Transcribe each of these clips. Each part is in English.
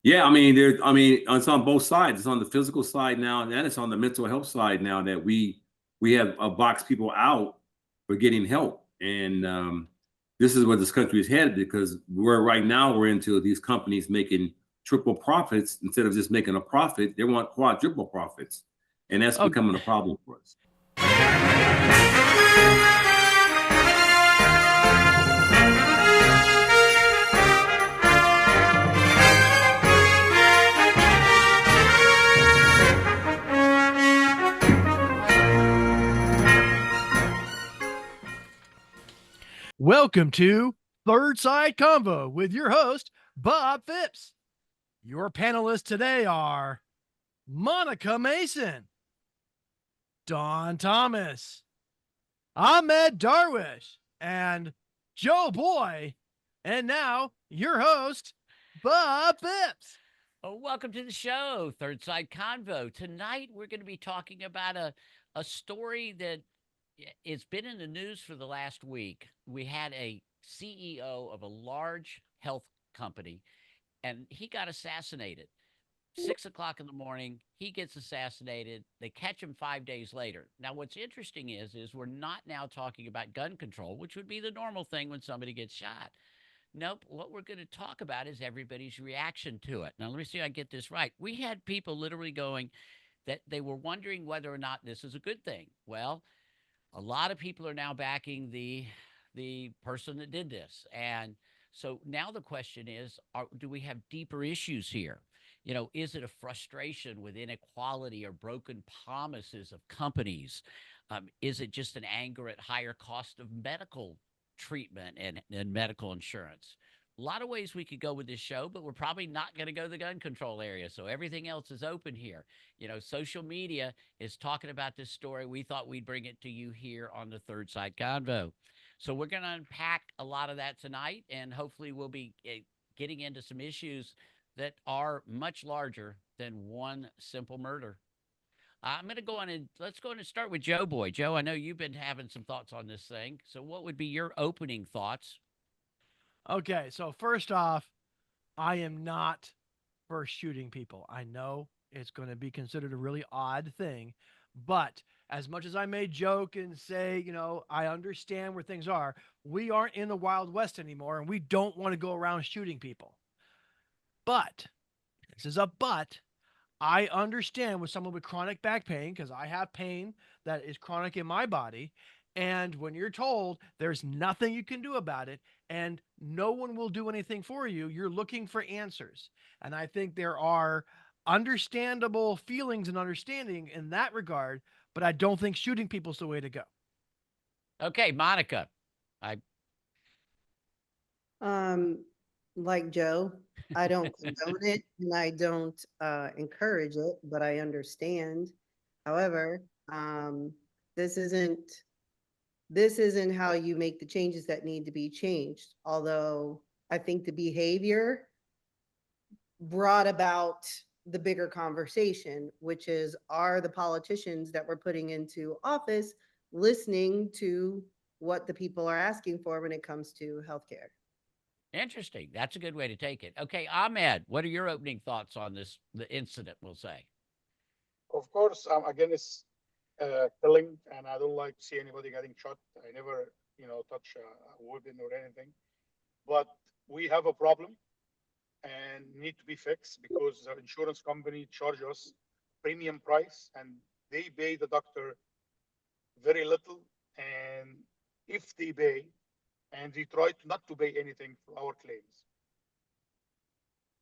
Yeah, I mean, it's on both sides. It's on the physical side now, and it's on the mental health side now that we have boxed people out for getting help. And this is where this country is headed because we're into these companies making triple profits instead of just making a profit. They want quadruple profits, and that's Oh, becoming a problem for us. welcome to Third Side Convo with your host, Bob Phipps. Your panelists today are Monica Mason, Don Thomas, Ahmed Darwish, and Joe Boy. And now, your host, Bob Phipps. Oh, welcome to the show, Third Side Convo. Tonight, we're going to be talking about a story that it's been in the news for the last week. We had a CEO of a large health company, and he got assassinated. 6 o'clock in the morning, he gets assassinated. They catch him 5 days later. Now, what's interesting is we're not now talking about gun control, which would be the normal thing when somebody gets shot. Nope. What we're going to talk about is everybody's reaction to it. Now, let me see if I get this right. We had people literally going that they were wondering whether or not this is a good thing. Well, a lot of people are now backing the person that did this, and so now the question is: do we have deeper issues here? Is it a frustration with inequality or broken promises of companies? Is it just an anger at higher cost of medical treatment and medical insurance? A lot of ways we could go with this show, but we're probably not going to go the gun control area. So everything else is open here. Social media is talking about this story. We thought we'd bring it to you here on the Third Side Convo. So we're going to unpack a lot of that tonight, and hopefully we'll be getting into some issues that are much larger than one simple murder. I'm going to go on and let's go on and start with Joe Boy. Joe, I know you've been having some thoughts on this thing. So what would be your opening thoughts? Okay, so first off, I am not for shooting people. I know it's going to be considered a really odd thing, but as much as I may joke and say, I understand where things are, we aren't in the Wild West anymore and we don't want to go around shooting people. But, this is a but, I understand with someone with chronic back pain because I have pain that is chronic in my body. And when you're told there's nothing you can do about it and no one will do anything for you, you're looking for answers. And I think there are understandable feelings and understanding in that regard, but I don't think shooting people is the way to go. Okay, Monica. I Um, like Joe, I don't condone it and I don't encourage it, but I understand. However, this isn't this isn't how you make the changes that need to be changed. Although I think the behavior brought about the bigger conversation, which is, are the politicians that we're putting into office listening to what the people are asking for when it comes to healthcare? Interesting. That's a good way to take it. Okay, Ahmed, what are your opening thoughts on the incident, we'll say? Of course, I'm against killing, and I don't like to see anybody getting shot. I never, touch a weapon or anything. But we have a problem and need to be fixed because the insurance company charge us premium price and they pay the doctor very little. And if they pay, and they try to not to pay anything for our claims.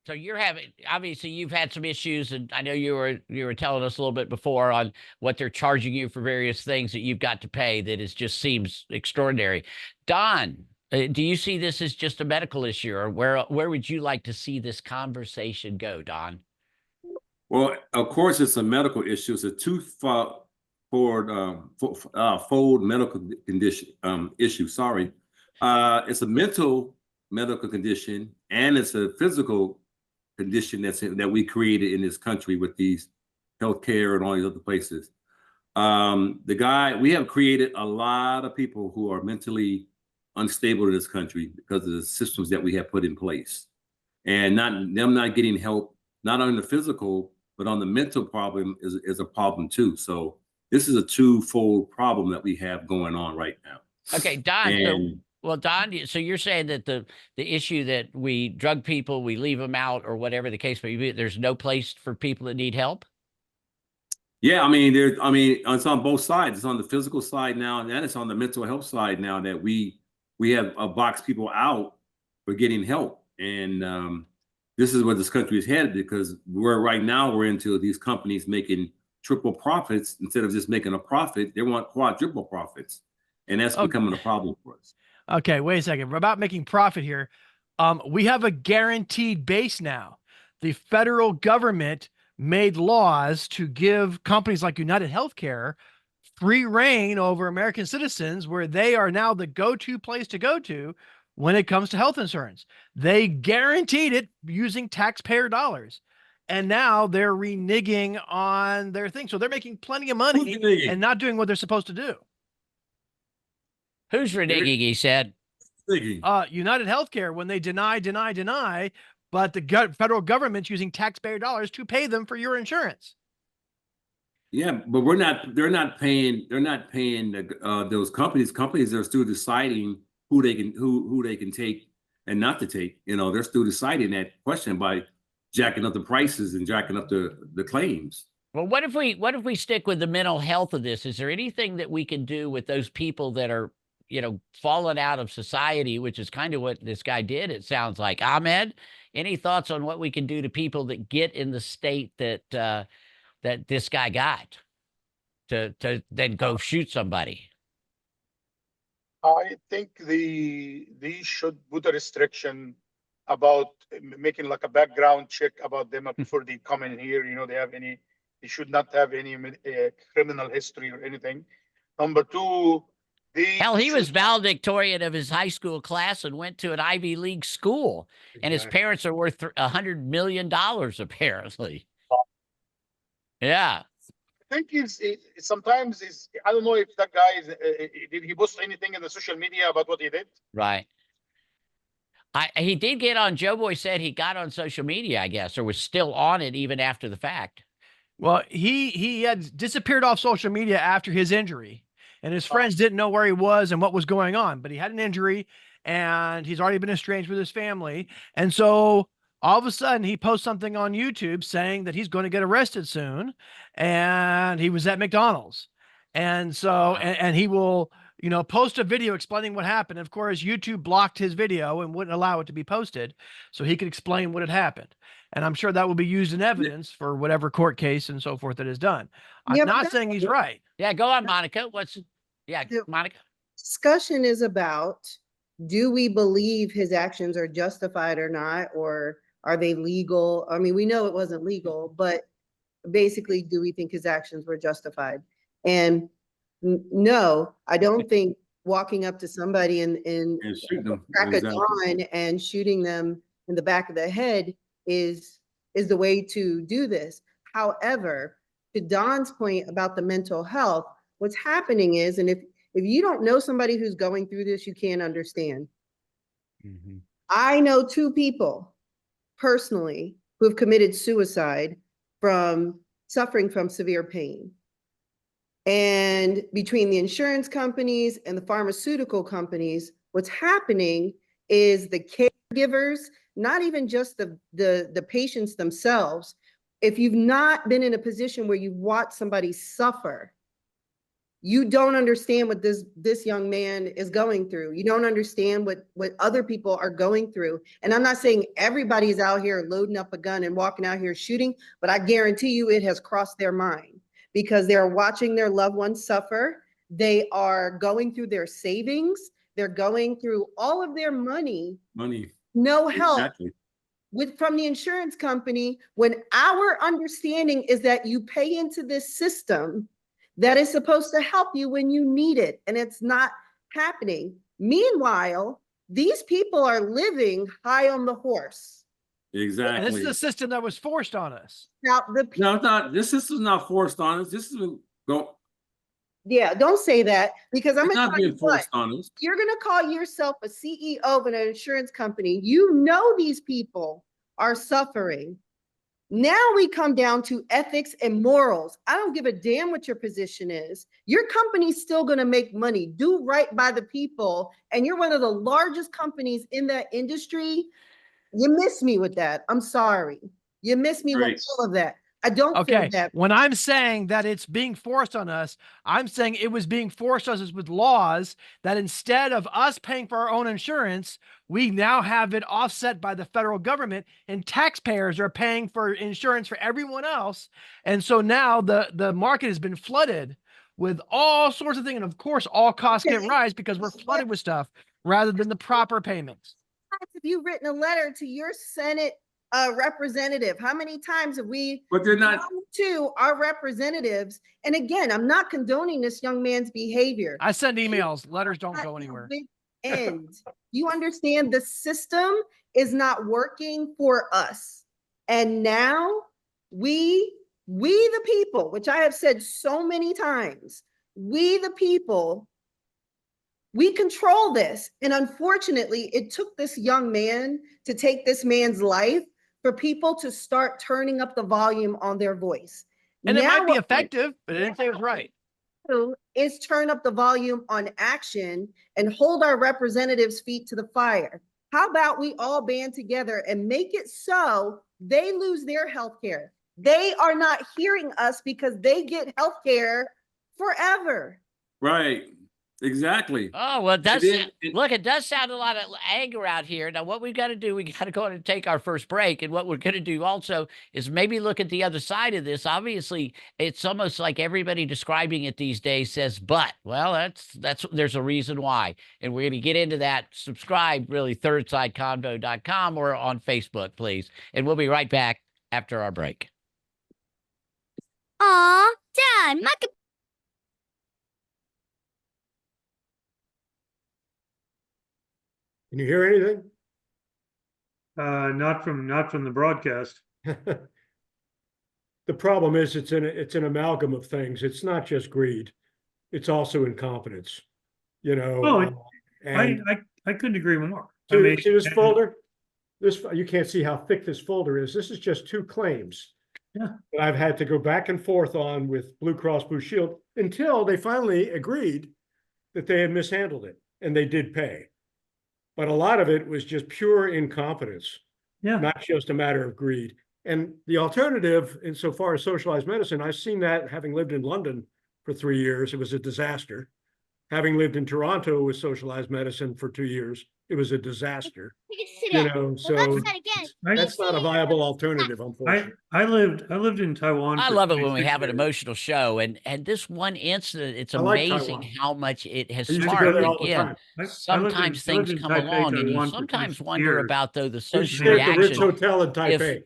So you're having obviously you've had some issues, and I know you were telling us a little bit before on what they're charging you for various things that you've got to pay. That is just seems extraordinary. Don, do you see this as just a medical issue, or where would you like to see this conversation go, Don? Well, of course, it's a medical issue. It's a fold medical condition issue. Sorry, it's a mental medical condition, and it's a physical condition that we created in this country with these healthcare and all these other places. We have created a lot of people who are mentally unstable in this country because of the systems that we have put in place. and them not getting help, not on the physical, but on the mental problem is a problem too. So this is a twofold problem that we have going on right now. Okay, Don. And Well, Don, so you're saying that the issue that we drug people, we leave them out, or whatever the case may be, there's no place for people that need help? yeah, it's on both sides. It's on the physical side now, and it's on the mental health side now that we have boxed people out for getting help. And this is where this country is headed, because right now we're into these companies making triple profits instead of just making a profit. They want quadruple profits, and that's becoming a problem for us. Okay, wait a second. We're about making profit here. We have a guaranteed base now. The federal government made laws to give companies like United Healthcare free reign over American citizens, where they are now the go-to place to go to when it comes to health insurance. They guaranteed it using taxpayer dollars. And now they're reneging on their thing. So they're making plenty of money and not doing what they're supposed to do. Who's reneging, he said? United Healthcare, when they deny, but the federal government's using taxpayer dollars to pay them for your insurance. Yeah, but they're not paying those companies. Companies are still deciding who they can take and not to take. They're still deciding that question by jacking up the prices and jacking up the claims. Well, what if we stick with the mental health of this? Is there anything that we can do with those people that are, fallen out of society, which is kind of what this guy did, it sounds like? Ahmed, any thoughts on what we can do to people that get in the state that that this guy got to then go shoot somebody? I think they should put a restriction about making like a background check about them before they come in here. They should not have any criminal history or anything. Number two, hell, he was valedictorian of his high school class and went to an Ivy League school, and his parents are worth $100 million apparently. Yeah. I think sometimes I don't know if that guy did he post anything in the social media about what he did? Right. He did get on. Joe Boy said he got on social media, I guess, or was still on it even after the fact. Well, he had disappeared off social media after his injury, and his friends didn't know where he was and what was going on, but he had an injury and he's already been estranged with his family. And so all of a sudden he posts something on YouTube saying that he's going to get arrested soon. And he was at McDonald's. And so, and he will, post a video explaining what happened. Of course, YouTube blocked his video and wouldn't allow it to be posted so he could explain what had happened. And I'm sure that will be used in evidence for whatever court case and so forth that is done. I'm not saying he's right. Yeah, go on, Monica. Monica? Discussion is about, do we believe his actions are justified or not, or are they legal? I mean, we know it wasn't legal, but basically, do we think his actions were justified? And no, I don't think walking up to somebody and shooting them, crack a dawn and shooting them in the back of the head is the way to do this. However, to Don's point about the mental health, what's happening is, and if you don't know somebody who's going through this, you can't understand. Mm-hmm. I know 2 people personally who have committed suicide from suffering from severe pain. And between the insurance companies and the pharmaceutical companies, what's happening is the caregivers, not even just the patients themselves. If you've not been in a position where you've watched somebody suffer, you don't understand what this young man is going through. You don't understand what other people are going through. And I'm not saying everybody's out here loading up a gun and walking out here shooting, but I guarantee you it has crossed their mind because they're watching their loved ones suffer. They are going through their savings. They're going through all of their money. No help. Exactly. From the insurance company, when our understanding is that you pay into this system that is supposed to help you when you need it, and it's not happening. Meanwhile, these people are living high on the horse. Exactly. And this is a system that was forced on us. Now, no, it's not. This system is not forced on us. This is don't say that, because I'm not being forced on us. You're going to call yourself a CEO of an insurance company. You know these people are suffering. Now we come down to ethics and morals. I don't give a damn what your position is. Your company's still going to make money. Do right by the people. And you're one of the largest companies in that industry. You miss me with that. I'm sorry. You miss me Right. with all of that. I don't feel Okay, that. when I'm saying that it's being forced on us, I'm saying it was being forced on us with laws that instead of us paying for our own insurance, we now have it offset by the federal government, and taxpayers are paying for insurance for everyone else. And so now the market has been flooded with all sorts of things. And of course, all costs Okay. can rise because we're flooded with stuff rather than the proper payments. Have you written a letter to your Senate representative? How many times have we But they're not. gone to our representatives? And again, I'm not condoning this young man's behavior. I send emails, letters don't go anywhere. And you understand the system is not working for us. And now we the people, which I have said so many times, we the people, we control this. And unfortunately, it took this young man to take this man's life for people to start turning up the volume on their voice. And it Now might be what we effective, but it didn't say it was right. do is turn up the volume on action and hold our representatives' feet to the fire. How about we all band together and make it so they lose their health care? They are not hearing us because they get health care forever. Right. Exactly. Oh, well, that's then- look, it does sound a lot of anger out here. Now, what we've got to do, we got to go on and take our first break. And what we're going to do also is maybe look at the other side of this. Obviously, it's almost like everybody describing it these days says, but, well, that's there's a reason why. And we're going to get into that. Subscribe, really, thirdsideconvo.com or on Facebook, please. And we'll be right back after our break. Aw, Dad, my Can you hear anything? Not from the broadcast. The problem is it's an amalgam of things. It's not just greed. It's also incompetence, you know. Oh, and I couldn't agree more. see this folder? You can't see how thick this folder is. This is just 2 claims. Yeah. That I've had to go back and forth on with Blue Cross Blue Shield until they finally agreed that they had mishandled it, and they did pay. But a lot of it was just pure incompetence, Yeah. not just a matter of greed. And the alternative, insofar as socialized medicine, I've seen that having lived in London for 3 years, it was a disaster. Having lived in Toronto with socialized medicine for 2 years, it was a disaster. You can sit You down. know, Well, so let's try it again. that's not a viable alternative, unfortunately. I lived in Taiwan. I for love it when we 26 have an years. emotional show, and this one incident, it's I like amazing Taiwan. how much it has I used to go sparked. there all the Again, time. sometimes I lived things in come Taipei, along, and you Taiwan for sometimes 26 wonder years. about the I used to social stay at the Ritz reaction. Hotel in Taipei.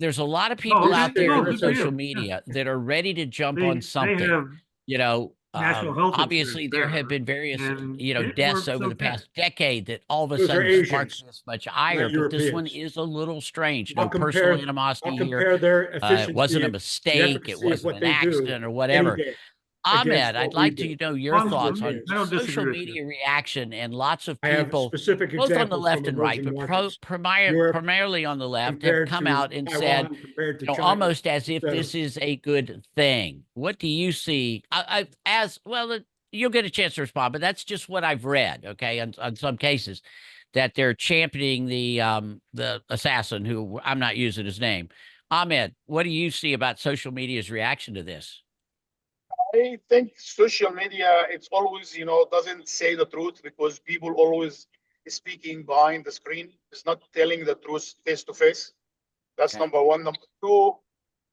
There's a lot of people okay. out there Oh, in good for social you. media that are ready to jump They on something. have You know, national health obviously insurance there have there, been various, and it deaths works over the okay. past decade that all of a Those are sudden sparks Asians, this much ire. But this one Europeans. is a little strange. I'll No personal compare animosity here. their It efficiency wasn't a and the mistake. It efficacy of wasn't what an they do accident or any whatever. day Ahmed, against I'd what we like do. to know your I'm- thoughts on Europeans. I don't social disagree with you. media reaction and lots of I have people, specific both on the examples left from and right, emerging but markets. primarily on the left, have Compared come to out and Taiwan, said, compared to China, almost as if etc. this is a good thing. What do you see? As well, you'll get a chance to respond, but that's just what I've read. Okay, on some cases, that they're championing the assassin, who I'm not using his name. Ahmed, what do you see about social media's reaction to this? I think social media, it's always, doesn't say the truth because people always speaking behind the screen. It's not telling the truth face to face. That's Okay. number one. Number two,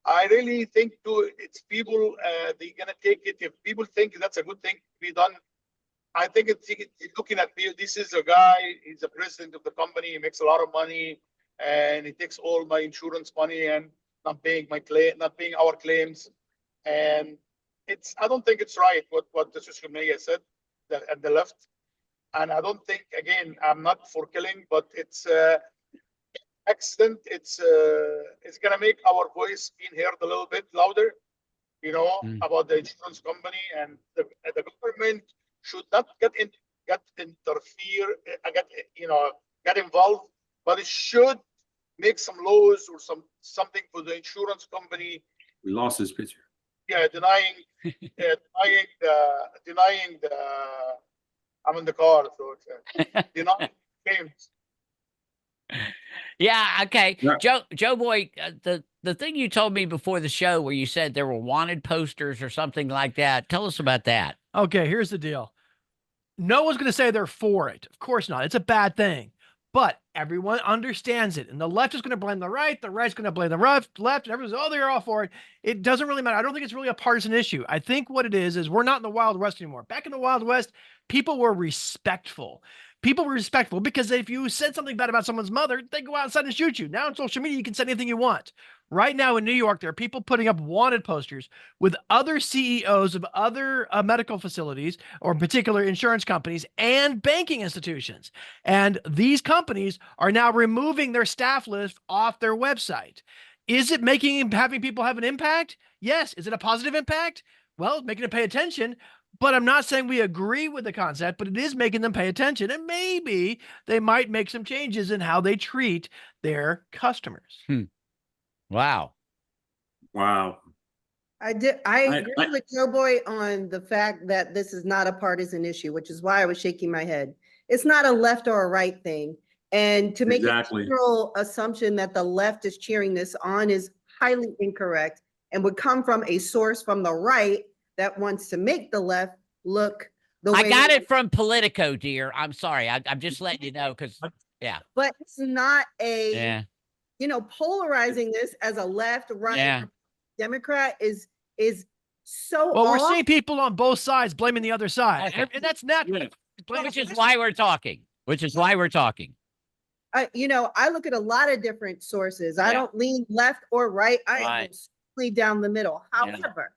I really think too, it's people, they're gonna take it. If people think that's a good thing to be done, I think it's looking at me. This is a guy, he's the president of the company, he makes a lot of money, and he takes all my insurance money and not paying my claim, not paying our claims. And I don't think it's right what the social media said at the left. And I don't think, again, I'm not for killing, but it's accident. It's gonna make our voice being heard a little bit louder, about the insurance company, and the government should not get involved, but it should make some laws or something for the insurance company. We lost his picture. Yeah, denying the. I'm in the car, so it's denying claims. Yeah. Okay. Yeah. Joe Boy, the thing you told me before the show where you said there were wanted posters or something like that. Tell us about that. Okay, here's the deal. No one's going to say they're for it. Of course not. It's a bad thing. But everyone understands it. And the left is going to blame the right's going to blame the left, and everyone's, oh, they're all for it. It doesn't really matter. I don't think it's really a partisan issue. I think what it is we're not in the Wild West anymore. Back in the Wild West, people were respectful. People were respectful because if you said something bad about someone's mother, they go outside and shoot you. Now on social media, you can say anything you want. Right now in New York, there are people putting up wanted posters with other CEOs of other medical facilities, or in particular insurance companies and banking institutions. And these companies are now removing their staff list off their website. Is it having people have an impact? Yes. Is it a positive impact? Well, it's making them pay attention. But I'm not saying we agree with the concept, but it is making them pay attention. And maybe they might make some changes in how they treat their customers. Wow. Wow. I agree with Joe Boy on the fact that this is not a partisan issue, which is why I was shaking my head. It's not a left or a right thing. And to make a general assumption that the left is cheering this on is highly incorrect and would come from a source from the right that wants to make the left look the way I got it from Politico, dear. I'm sorry. I'm just letting you know because, yeah. But it's not a, polarizing this as a left, right, Democrat is so Well, off. we're seeing people on both sides blaming the other side. Okay. And that's natural. Which is why we're talking. I look at a lot of different sources. I don't lean left or right. I am strictly down the middle. However,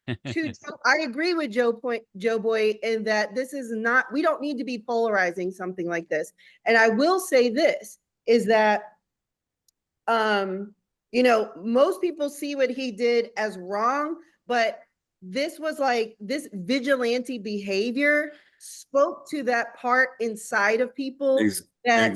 I agree with Joe Boy in that this is not, we don't need to be polarizing something like this. And I will say this is that, most people see what he did as wrong, but this was like this vigilante behavior spoke to that part inside of people that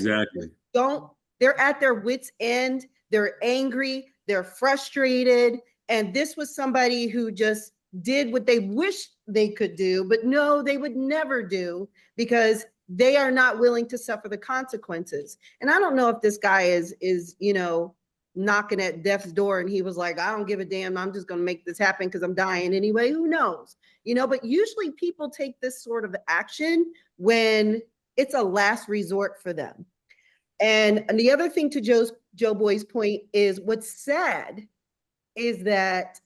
they're at their wits' end. They're angry. They're frustrated. And this was somebody who just did what they wish they could do, but no, they would never do because they are not willing to suffer the consequences. And I don't know if this guy is knocking at death's door and he was like, I don't give a damn. I'm just going to make this happen because I'm dying anyway. Who knows? But usually people take this sort of action when it's a last resort for them. And the other thing to Joe Boy's point is what's sad is that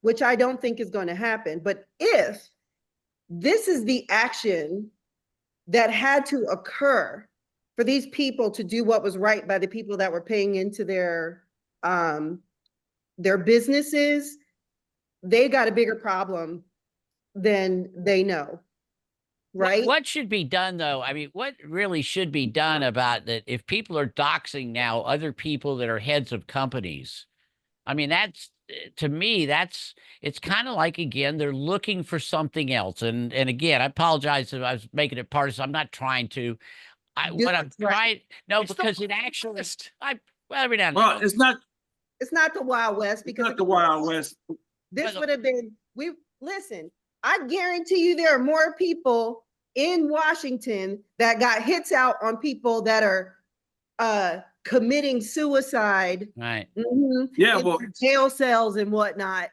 which I don't think is going to happen, but if this is the action that had to occur for these people to do what was right by the people that were paying into their businesses, they got a bigger problem than they know. Right? What should be done, though? I mean, what really should be done about that if people are doxing now other people that are heads of companies? I mean, to me, it's kind of like, again, they're looking for something else. And again, I apologize if I was making it partisan. I'm not trying to. Because it actually, every now and then. Well, it's not the Wild West because it's not the Wild West. This would have been, listen, I guarantee you there are more people in Washington that got hits out on people that are committing suicide. Right. Yeah. In jail cells and whatnot.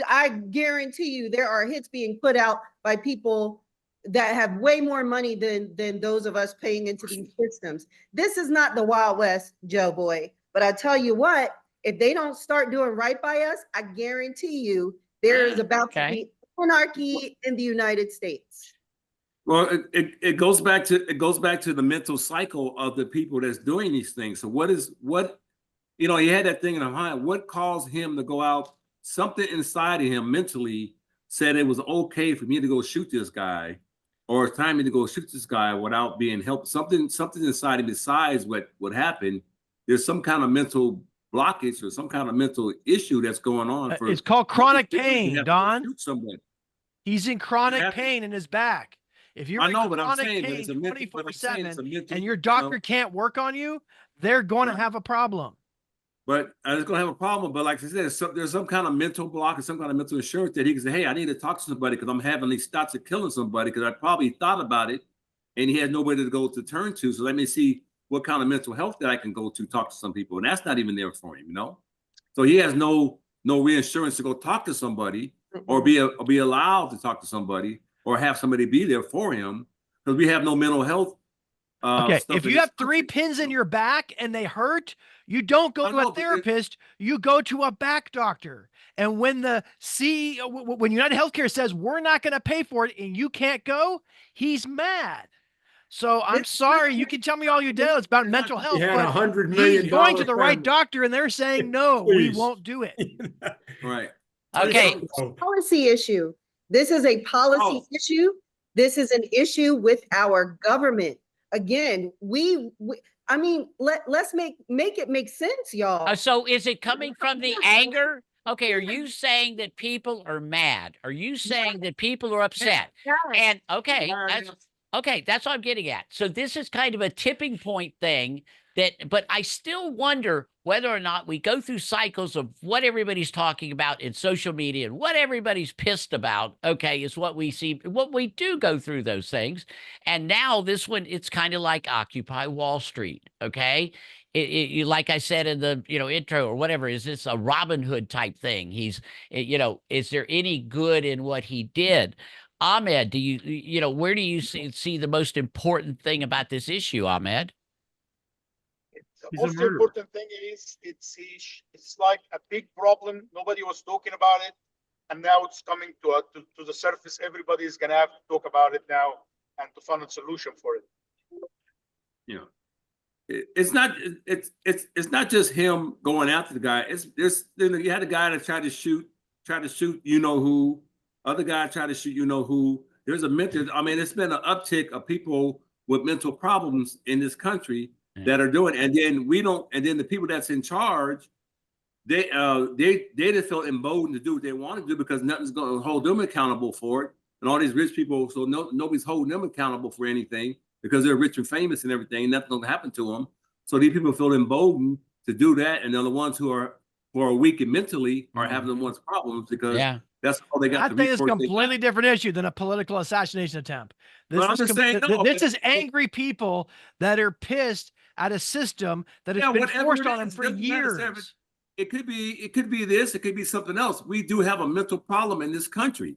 I guarantee you there are hits being put out by people that have way more money than those of us paying into these systems. This is not the Wild West, Joe Boy. But I tell you what, if they don't start doing right by us, I guarantee you there is about to be anarchy in the United States. Well, it goes back to the mental cycle of the people that's doing these things. So he had that thing in mind. What caused him to go out? Something inside of him mentally said it was okay for me to go shoot this guy, or it's time to go shoot this guy without being helped. Something inside him besides what happened. There's some kind of mental blockage or some kind of mental issue that's going on. It's called chronic pain, Don. He's in chronic pain in his back. If you're I in know, but I'm chronic saying, but pain it's a mental, but I'm saying it's a 24/7 mental, and your you know, doctor can't work on you, they're going to Right. have a problem. but it's gonna have a problem. But like I said, there's some kind of mental block or some kind of mental insurance that he can say, hey, I need to talk to somebody because I'm having these thoughts of killing somebody because I probably thought about it and he had nobody to go to turn to. So let me see what kind of mental health that I can go to talk to some people. And that's not even there for him, you know? So he has no reinsurance to go talk to somebody or be allowed to talk to somebody or have somebody be there for him because we have no mental health Okay, stuff if in you this have 3 country. pins in your back and they hurt, you don't go I to a know, but therapist, you go to a back doctor. And when the CEO, when United Healthcare says we're not going to pay for it and you can't go, he's mad. So I'm This- sorry, you can tell me all you do. It's about mental He health, had but $100 he's million going to the right family. doctor and they're saying, no, we Please. won't do it. right. Okay. Policy issue. This is a policy Oh. issue. This is an issue with our government. Again, I mean, let's make it make sense, y'all. So is it coming from the anger? Okay, are you saying that people are mad? Are you saying that people are upset? And okay, that's what I'm getting at. So this is kind of a tipping point thing but I still wonder whether or not we go through cycles of what everybody's talking about in social media and what everybody's pissed about, okay, is what we see, what we do go through those things. And now this one, it's kind of like Occupy Wall Street, okay? Like I said in the intro or whatever, is this a Robin Hood type thing? He's is there any good in what he did? Ahmed, do where do you see the most important thing about this issue, Ahmed? The He's a most murderer. important thing is it's like a big problem. Nobody was talking about it, and now it's coming to the surface. Everybody is gonna have to talk about it now and to find a solution for it. Yeah. It's not not just him going after the guy. You had a guy that tried to shoot you know who, other guy tried to shoot you know who. There's a mental, I mean, it's been an uptick of people with mental problems in this country that are doing, and then the people that's in charge, they just feel emboldened to do what they want to do because nothing's going to hold them accountable for it. And all these rich people, so nobody's holding them accountable for anything because they're rich and famous and everything. Nothing's going to happen to them. So these people feel emboldened to do that, and they're the ones who are weak and mentally are having the ones problems because that's all they got. I think it's a completely different issue than a political assassination attempt. This is angry people that are pissed at a system that has been forced on them for years. It could be this, it could be something else. We do have a mental problem in this country.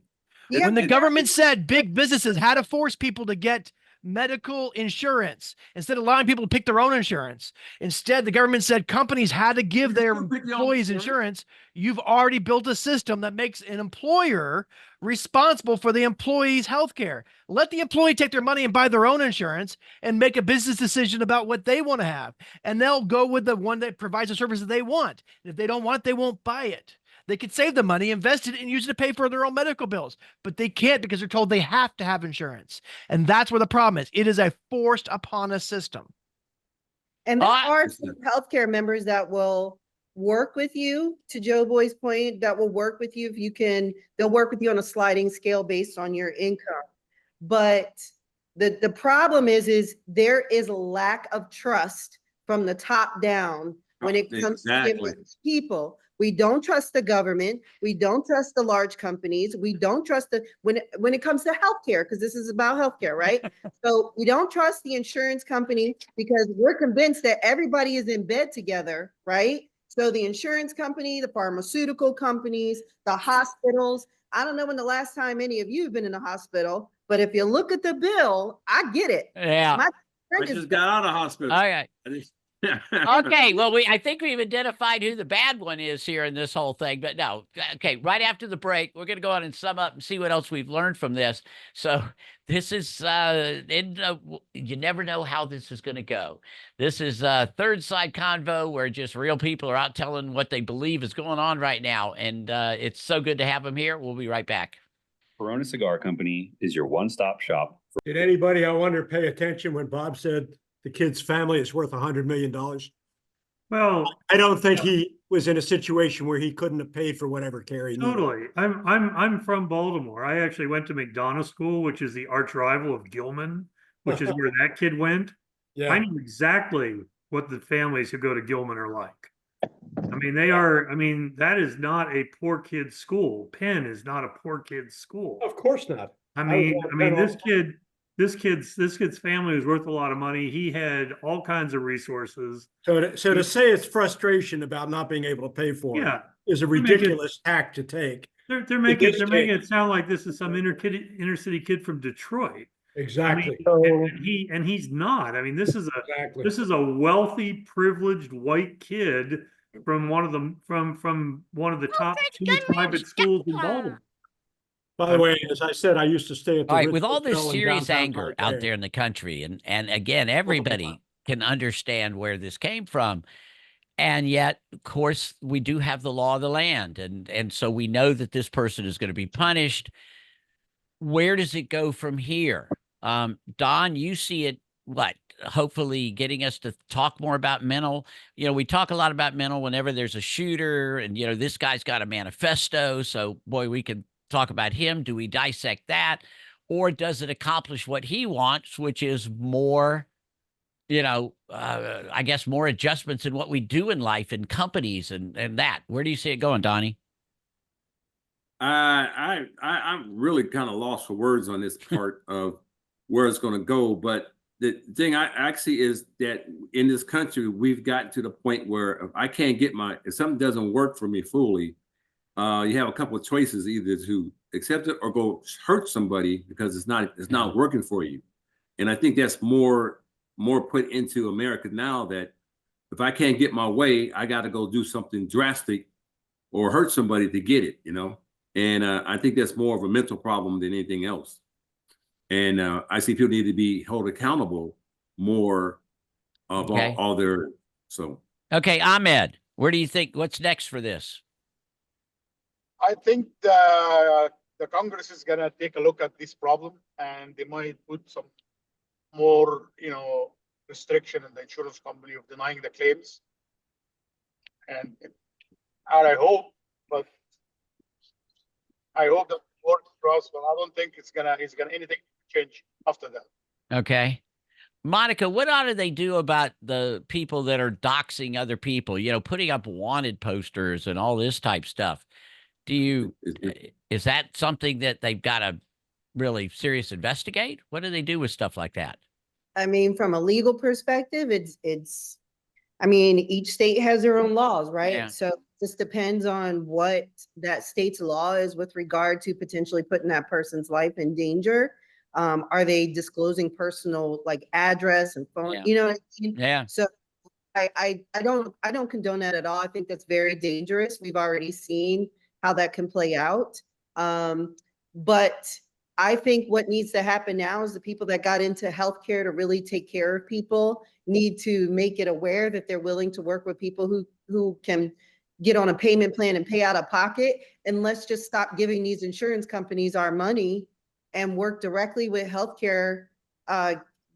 Yeah. When the government said big businesses had to force people to get medical insurance instead of allowing people to pick their own insurance, instead the government said companies had to give their employees insurance. You've already built a system that makes an employer responsible for the employee's health care. Let the employee take their money and buy their own insurance and make a business decision about what they want to have, and they'll go with the one that provides the services they want. And if they don't want it, they won't buy it. They could save the money, invest it, and use it to pay for their own medical bills, but they can't because they're told they have to have insurance. And that's where the problem is. It is a forced upon us system. And there are some healthcare members that will work with you, to Joe Boy's point, that will work with you if you can, they'll work with you on a sliding scale based on your income. But the problem is there is a lack of trust from the top down when it comes to giving people. We don't trust the government. We don't trust the large companies. We don't trust when it comes to healthcare, because this is about healthcare, right? So we don't trust the insurance company because we're convinced that everybody is in bed together, right? So the insurance company, the pharmaceutical companies, the hospitals. I don't know when the last time any of you have been in a hospital, but if you look at the bill, I get it. Yeah. I just got out of hospital. All right. Okay, well, I think we've identified who the bad one is here in this whole thing, but no. Okay, right after the break, we're going to go on and sum up and see what else we've learned from this. So this is, you never know how this is going to go. This is Third Side Convo, where just real people are out telling what they believe is going on right now, and it's so good to have them here. We'll be right back. Corona Cigar Company is your one-stop shop. Did anybody, I wonder, pay attention when Bob said the kid's family is worth $100 million? Well, I don't think he was in a situation where he couldn't have paid for whatever care he needed. totally. I'm from Baltimore. I actually went to McDonough School, which is the arch rival of Gilman, which is where that kid went. I knew exactly what the families who go to Gilman are like. I mean, that is not a poor kid's school. Penn is not a poor kid's school. Of course not. I was mean, going to Penn all this kid's family was worth a lot of money. He had all kinds of resources. So to say it's frustration about not being able to pay for it is a ridiculous act to take. They're making it sound like this is some inner city kid from Detroit. Exactly. I mean, and he's not. I mean, this is a wealthy, privileged white kid from one of the top two private schools in Baltimore. By the way, as I said, I used to stay at the All right, Ritz with all this Hotel in serious downtown anger Taipei. out there in the country, and again, everybody can understand where this came from. And yet, of course, we do have the law of the land. And so we know that this person is going to be punished. Where does it go from here? Don, you see it, hopefully getting us to talk more about mental. We talk a lot about mental whenever there's a shooter, and, this guy's got a manifesto. So, boy, we can talk about him. Do we dissect that? Or does it accomplish what he wants, which is more, I guess more adjustments in what we do in life in companies and that? Where do you see it going, Donnie? I'm really kind of lost for words on this part of where it's going to go. But the thing I actually is that in this country, we've gotten to the point where if something doesn't work for me fully, you have a couple of choices, either to accept it or go hurt somebody because it's not working for you. And I think that's more put into America now, that if I can't get my way, I got to go do something drastic or hurt somebody to get it, And I think that's more of a mental problem than anything else. And I see people need to be held accountable more of all their, so. Okay, Ahmed, where do you think, what's next for this? I think the Congress is going to take a look at this problem, and they might put some more, restriction in the insurance company of denying the claims. And I hope that works for us, but I don't think it's gonna anything change after that. Okay. Monica, what ought they do about the people that are doxing other people, putting up wanted posters and all this type stuff? Is that something that they've got to really serious investigate? What do they do with stuff like that? I mean, from a legal perspective, each state has their own laws, right? Yeah. So this depends on what that state's law is with regard to potentially putting that person's life in danger. Are they disclosing personal address and phone? Yeah. You know what I mean? Yeah. So I don't condone that at all. I think that's very dangerous. We've already seen how that can play out. But I think what needs to happen now is the people that got into healthcare to really take care of people need to make it aware that they're willing to work with people who can get on a payment plan and pay out of pocket. And let's just stop giving these insurance companies our money and work directly with healthcare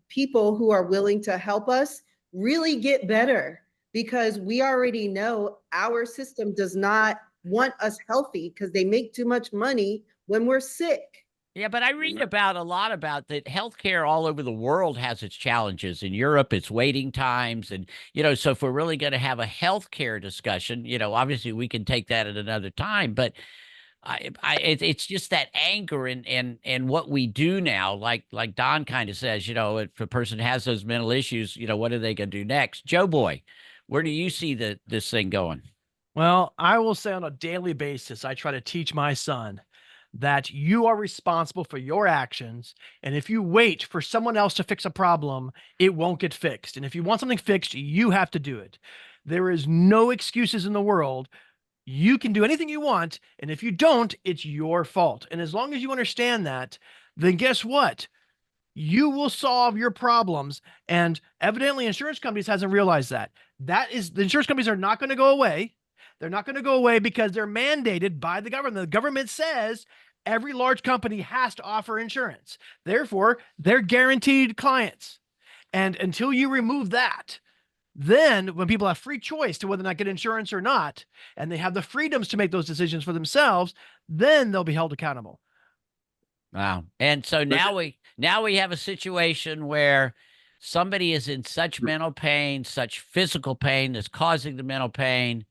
people who are willing to help us really get better, because we already know our system does not want us healthy because they make too much money when we're sick. Yeah, but I read a lot about that healthcare all over the world has its challenges. In Europe, it's waiting times. And, so if we're really going to have a healthcare discussion, obviously we can take that at another time. But it's just that anger and what we do now, like Don kind of says, if a person has those mental issues, what are they going to do next? Joe Boy, where do you see this thing going? Well, I will say on a daily basis, I try to teach my son that you are responsible for your actions. And if you wait for someone else to fix a problem, it won't get fixed. And if you want something fixed, you have to do it. There is no excuses in the world. You can do anything you want. And if you don't, it's your fault. And as long as you understand that, then guess what? You will solve your problems. And evidently insurance companies hasn't realized that. The insurance companies are not going to go away. They're not going to go away because they're mandated by the government. The government says every large company has to offer insurance. Therefore, they're guaranteed clients. And until you remove that, Then when people have free choice to whether or not get insurance or not, and they have the freedoms to make those decisions for themselves, then they'll be held accountable. Wow. And so now we have a situation where somebody is in such mental pain, such physical pain that's causing the mental pain,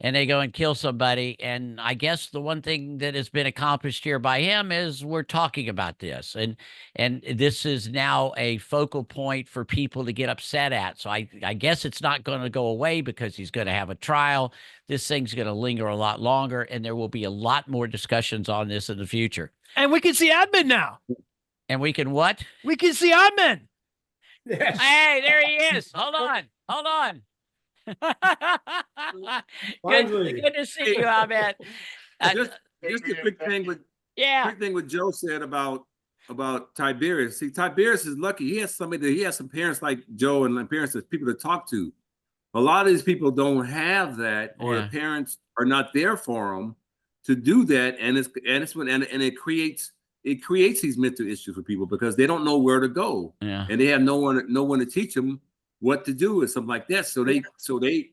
and they go and kill somebody. And I guess the one thing that has been accomplished here by him is we're talking about this. And this is now a focal point for people to get upset at. So I guess it's not going to go away because he's going to have a trial. This thing's going to linger a lot longer, and there will be a lot more discussions on this in the future. And we can see Admin now. And we can what? We can see Admin. Yes. Hey, there he is. Hold on. Hold on. Good to see you, Ahmed. Just a quick thing with Joe said about Tiberius. See, Tiberius is lucky. He has some parents like Joe and parents as people to talk to. A lot of these people don't have that, or the parents are not there for them to do that, and it creates these mental issues for people because they don't know where to go, and they have no one to teach them what to do or something like that. So they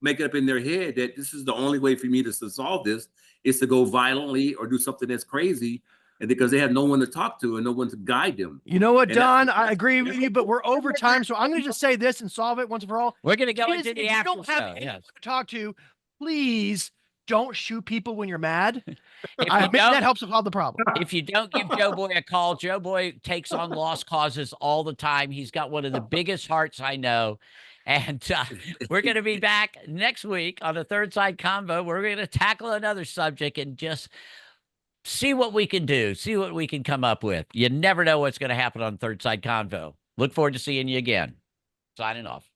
make it up in their head that this is the only way for me to solve this is to go violently or do something that's crazy, and because they have no one to talk to and no one to guide them. You know what, Don? I agree with you, but we're over time, so I'm going to just say this and solve it once and for all. We're going to go into If the you after don't have show. anyone Yes. to talk to, please don't shoot people when you're mad. If I you bet don't- that helps solve the problem. If you don't give Joe Boy a call, Joe Boy takes on lost causes all the time. He's got one of the biggest hearts I know. And we're going to be back next week on the Third Side Convo. We're going to tackle another subject and just see what we can do, see what we can come up with. You never know what's going to happen on Third Side Convo. Look forward to seeing you again. Signing off.